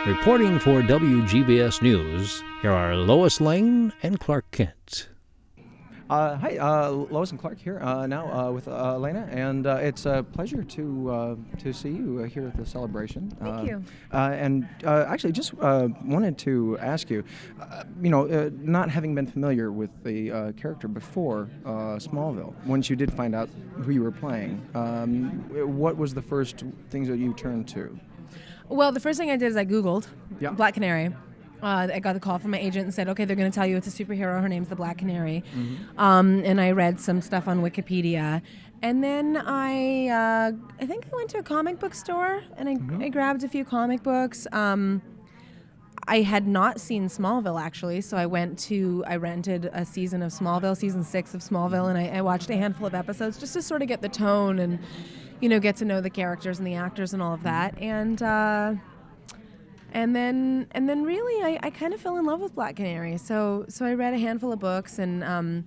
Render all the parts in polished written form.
Reporting for WGBS News, here are Lois Lane and Clark Kent. Hi, Lois and Clark here now with Elena, and it's a pleasure to see you here at the celebration. Thank you. And actually, just wanted to ask you, not having been familiar with the character before Smallville, once you did find out who you were playing, what was the first things that you turned to? Well, the first thing I did is I Googled Yeah. Black Canary. I got the call from my agent and said, okay, they're going to tell you it's a superhero. Her name's the Black Canary. Mm-hmm. And I read some stuff on Wikipedia. And then I think I went to a comic book store and I grabbed a few comic books. I had not seen Smallville, actually, so I rented a season of Smallville, season 6 of Smallville, and I watched a handful of episodes just to sort of get the tone and, get to know the characters and the actors and all of that. And then really, I kind of fell in love with Black Canary. So I read a handful of books, and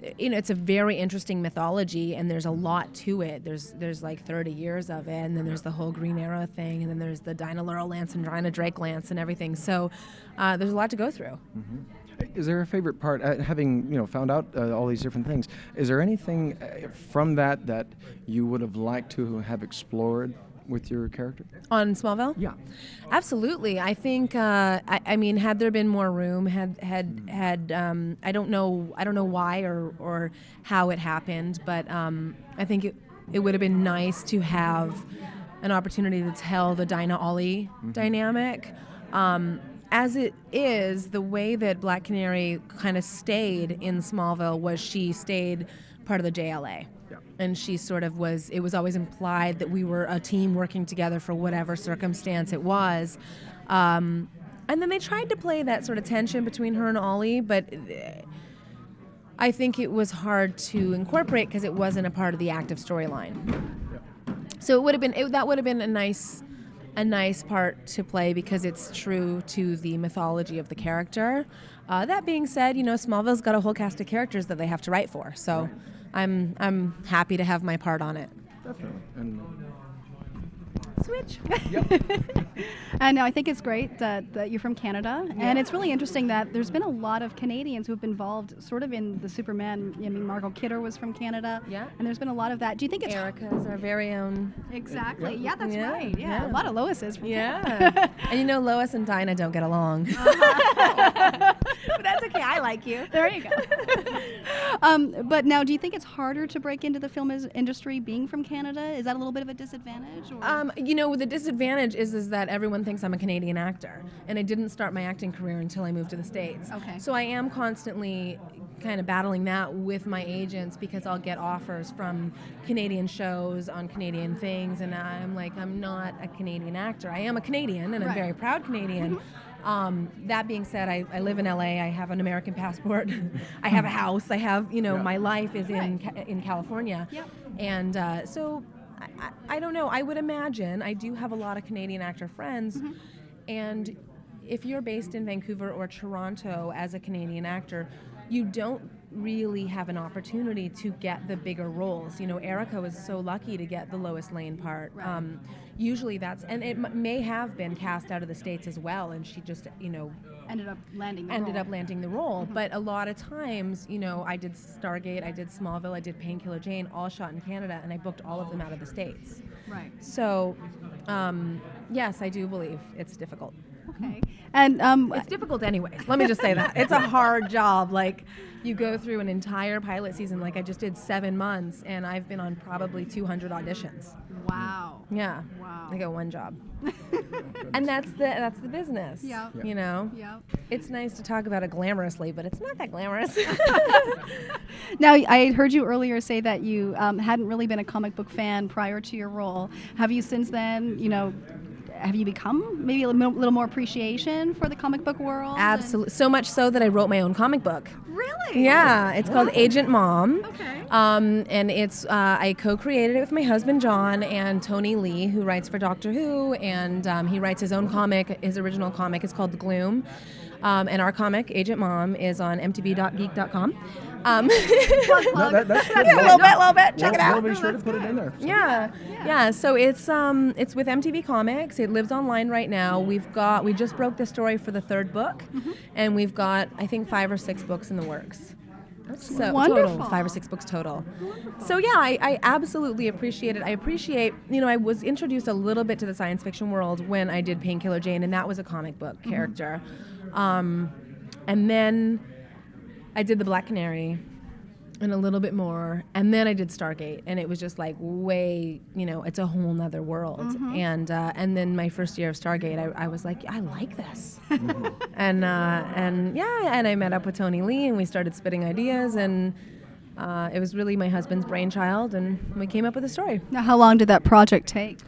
it's a very interesting mythology, and there's a lot to it. There's like 30 years of it, and then there's the whole Green Arrow thing, and then there's the Dinah Laurel Lance and Dinah Drake Lance and everything. So there's a lot to go through. Mm-hmm. Is there a favorite part, having found out all these different things? Is there anything from that you would have liked to have explored with your character? On Smallville? Yeah. Absolutely. I think, I mean, had there been more room, I don't know why or how it happened, but I think it would have been nice to have an opportunity to tell the Dinah Ollie dynamic. As it is, the way that Black Canary kind of stayed in Smallville was she stayed part of the JLA. And she sort of it was always implied that we were a team working together for whatever circumstance it was. And then they tried to play that sort of tension between her and Ollie, but I think it was hard to incorporate because it wasn't a part of the active storyline. So it would have been a nice part to play because it's true to the mythology of the character. That being said, Smallville's got a whole cast of characters that they have to write for, so I'm happy to have my part on it. Definitely. And Switch. And no, I think it's great that you're from Canada, and it's really interesting that there's been a lot of Canadians who have been involved sort of in the Superman. I mean, Margot Kidder was from Canada, and there's been a lot of that. Do you think it's Erica's our very own? Exactly. Yeah, that's right. Yeah, a lot of Lois's from Canada. And Lois and Dinah don't get along. But that's okay. I like you. There you go. But now, do you think it's harder to break into the film industry being from Canada? Is that a little bit of a disadvantage? Or? The disadvantage is that everyone thinks I'm a Canadian actor, and I didn't start my acting career until I moved to the States. Okay. So I am constantly kind of battling that with my agents because I'll get offers from Canadian shows on Canadian things, and I'm like, I'm not a Canadian actor. I am a Canadian, and I'm very proud Canadian. That being said, I live in LA. I have an American passport. I have a house. I have, my life is in California. Yep. And so I don't know. I would imagine I do have a lot of Canadian actor friends, and if you're based in Vancouver or Toronto as a Canadian actor, you don't really have an opportunity to get the bigger roles. Erica was so lucky to get the Lois Lane part. Right. Usually and it may have been cast out of the States as well, and she just, ended up landing the role. But a lot of times, I did Stargate, I did Smallville, I did Painkiller Jane, all shot in Canada, and I booked all of them out of the States. Right. So, yes, I do believe it's difficult. Okay. And it's difficult anyways. Let me just say that. It's a hard job. Like, you go through an entire pilot season. Like, I just did 7 months, and I've been on probably 200 auditions. Wow. Yeah. Wow. I got one job. And that's the business. Yeah. Yeah. It's nice to talk about it glamorously, but it's not that glamorous. Now, I heard you earlier say that you hadn't really been a comic book fan prior to your role. Have you since then, have you become maybe a little more appreciation for the comic book world? Absolutely. So much so that I wrote my own comic book. Really? Yeah. It's called Agent Mom. Okay. And it's I co-created it with my husband John and Tony Lee, who writes for Doctor Who, and he writes his own comic. His original comic is called The Gloom. And our comic, Agent Mom, is on mtv.geek.com. No, that's good. Yeah, a little bit. Check it out. We'll be sure to put it in there. Yeah. So it's with MTV Comics. It lives online right now. We just broke the story for the third book, and we've got I think 5 or 6 books in the works. So wonderful. total, 5 or 6 books total. So yeah, I absolutely appreciate it. I appreciate, I was introduced a little bit to the science fiction world when I did Painkiller Jane, and that was a comic book character. And then I did the Black Canary, and a little bit more, and then I did Stargate, and it was just like way, it's a whole nother world. And then my first year of Stargate, I was like, I like this, and I met up with Tony Lee, and we started spitting ideas, and it was really my husband's brainchild, and we came up with a story. Now, how long did that project take?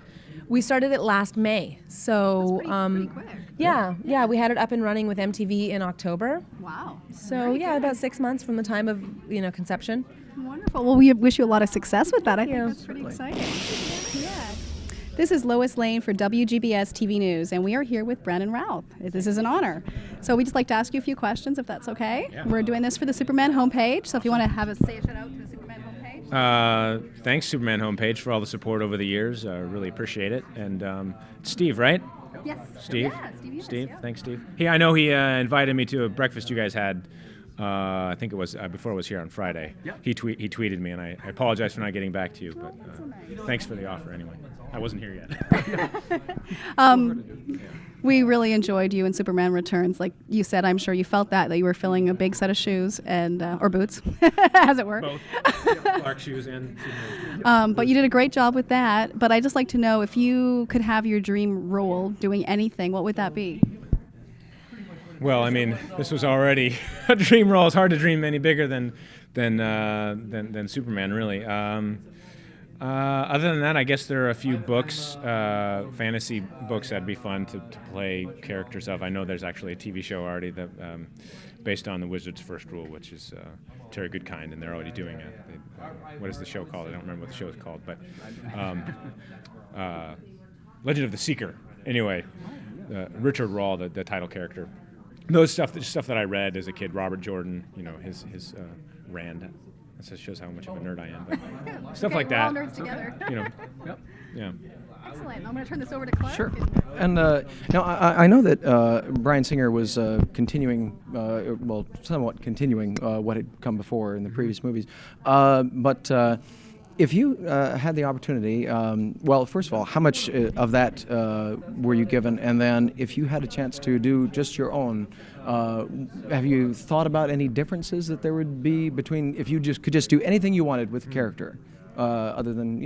We started it last May, so Pretty quick. yeah, we had it up and running with MTV in October. Wow. So about 6 months from the time of conception. Wonderful. Well, we wish you a lot of success with that. I think you. that's pretty exciting. Yeah. This is Lois Lane for WGBS-TV News, and we are here with Brandon Routh. This is an honor. So we'd just like to ask you a few questions, if that's okay. Yeah. We're doing this for the Superman homepage, so if you want to say a shout out to the Superman homepage. Thanks, Superman homepage, for all the support over the years. Really appreciate it. And Steve, right? Yes. Steve? Yeah, Steve Eunice, Steve, yeah. thanks, Steve. I know he invited me to a breakfast you guys had. I think it was before I was here on Friday. Yep. He tweeted me, and I apologize for not getting back to you, but thanks for the offer anyway. I wasn't here yet. We really enjoyed you in Superman Returns. Like you said, I'm sure you felt that you were filling a big set of shoes and or boots, as it were. Both. Clark shoes and Superman. But you did a great job with that. But I'd just like to know, if you could have your dream role doing anything, what would that be? Well, I mean, this was already a dream role. It's hard to dream any bigger than Superman, really. Other than that, I guess there are a few books, fantasy books that'd be fun to play characters of. I know there's actually a TV show already that based on the Wizard's First Rule, which is Terry Goodkind, and they're already doing it. What is the show called? I don't remember what the show is called, but Legend of the Seeker. Anyway, Richard Rahl, the title character. Those stuff that I read as a kid. Robert Jordan, his Rand. That shows how much of a nerd I am. But stuff like that. We're all nerds together. Yep. Yeah. Excellent. I'm going to turn this over to Clark. Sure. And now I know that Bryan Singer was continuing, somewhat continuing what had come before in the previous movies. But if you had the opportunity, first of all, how much of that were you given? And then if you had a chance to do just your own, have you thought about any differences that there would be between if you could just do anything you wanted with the character, other than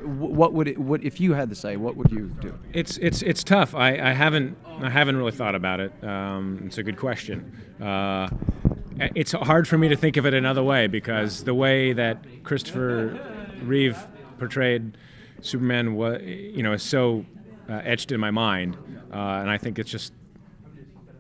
what would if you had to say, what would you do? It's tough. I haven't really thought about it. It's a good question. It's hard for me to think of it another way, because the way that Christopher Reeve portrayed Superman is so etched in my mind, and I think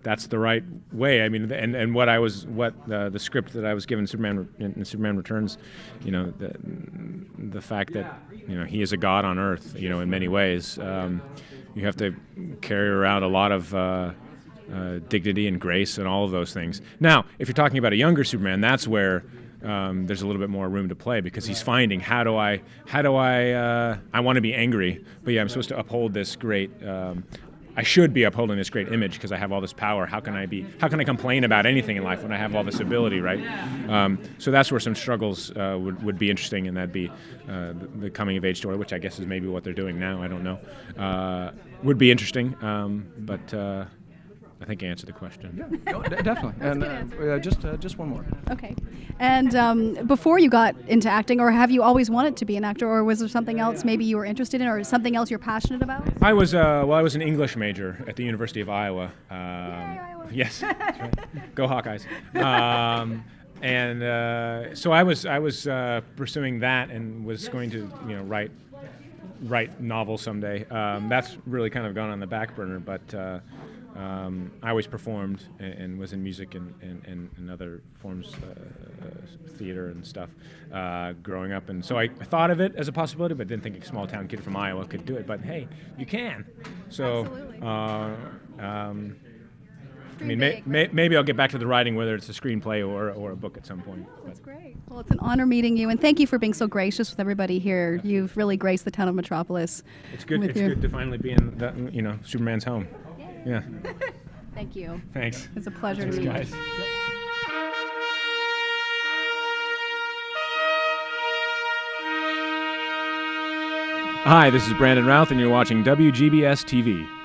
that's the right way. I mean, and the script that I was given in Superman Returns, the fact that he is a god on Earth, in many ways. You have to carry around a lot of dignity and grace and all of those things. Now, if you're talking about a younger Superman, that's where there's a little bit more room to play, because he's finding how do I want to be angry, but I'm supposed to uphold this great. I should be upholding this great image because I have all this power. How can I complain about anything in life when I have all this ability, right? So that's where some struggles would be interesting, and that'd be the coming of age story, which I guess is maybe what they're doing now. I don't know. Would be interesting, but I think I answered the question. Yeah, definitely. And just one more. Okay. And before you got into acting, or have you always wanted to be an actor, or was there something else maybe you were interested in, or something else you're passionate about? I was an English major at the University of Iowa. Yay, Iowa. Yes, that's right. Go Hawkeyes. So I was pursuing that, and was going to write novels someday. That's really kind of gone on the back burner, but. I always performed and was in music and other forms, theater and stuff, growing up. And so I thought of it as a possibility, but didn't think a small town kid from Iowa could do it. But hey, you can. So I mean, maybe I'll get back to the writing, whether it's a screenplay or a book at some point. That's great. Well, it's an honor meeting you, and thank you for being so gracious with everybody here. You've really graced the town of Metropolis. It's good. It's good to finally be in the, Superman's home. Yeah. Thank you. Thanks. It's a pleasure Thanks, to meet guys. you. Hi, this is Brandon Routh, and you're watching WGBS-TV.